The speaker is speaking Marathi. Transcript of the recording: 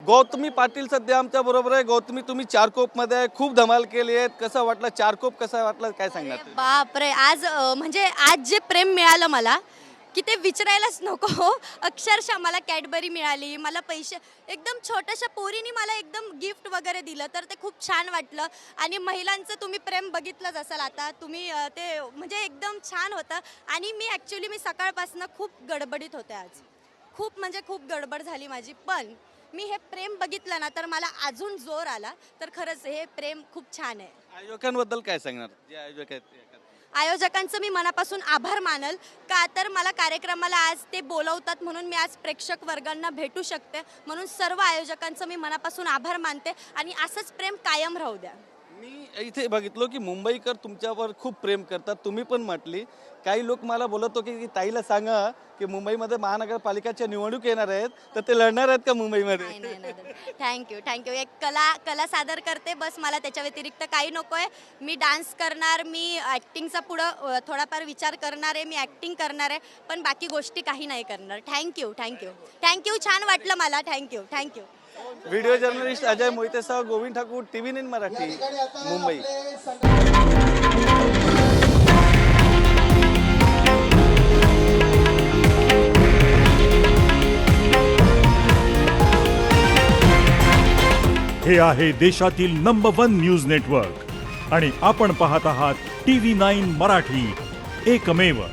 गौतमी पाटील सध्या आमच्या बरोबर आहे. गौतमी, तुम्ही चारकोपमध्ये आहे, खूप धमाल केली आहे. कसं वाटलं चारकोप, कसं वाटलं, काय सांगणार तुम्ही? बापरे, आज म्हणजे आज जे प्रेम मिळालं मला की ते विचारायलाच नको. अक्षरशः मला कॅडबरी मिळाली, मला पैसे, एकदम छोट्याशा पोरीने मला एकदम गिफ्ट वगैरे दिलं, तर ते खूप छान वाटलं. आणि महिलांचं तुम्ही प्रेम बघितलंच असाल आता तुम्ही, ते म्हणजे एकदम छान होतं. आणि मी सकाळपासून खूप गडबडीत होते आज, खूप म्हणजे खूप गडबड झाली माझी. पण मी हे प्रेम बघितलं ना तर मला अजून जोर आला. तर खरंच हे प्रेम खूप छान आहे. आयोजकांबद्दल काय सांगणार, जे आयोजक आहेत ते? आयोजकांचं मी मनापासून आभार मानल, का तर मला कार्यक्रमाला आज ते बोलवतात म्हणून मी आज प्रेक्षक वर्गांना भेटू शकते. म्हणून सर्व आयोजकांचं मी मनापासून आभार मानते आणि असंच प्रेम कायम राहू द्या. मी इथे बघितलो की मुंबईकर तुमच्यावर खूप प्रेम करतात. तुम्ही पण म्हटली, काही लोक मला बोलत होते की ताईला सांगा की मुंबईमध्ये महानगरपालिकाच्या निवडणूक येणार आहेत, तर ते लढणार आहेत का मुंबईमध्ये? थँक्यू. एक कला सादर करते बस, मला त्याच्या व्यतिरिक्त काही नको आहे. मी डान्स करणार, मी ॲक्टिंगचा पुढं थोडाफार विचार करणार आहे, मी ॲक्टिंग करणार आहे, पण बाकी गोष्टी काही नाही करणार. थँक्यू. छान वाटलं मला. थँक्यू. व्हिडिओ जर्नलिस्ट अजय मोहितेसह गोविंद ठाकूर, TV9 मराठी, मुंबई. हे आहे देशातील नंबर 1 न्यूज नेटवर्क आणि आपण पाहत आहात TV9 मराठी, एकमेव.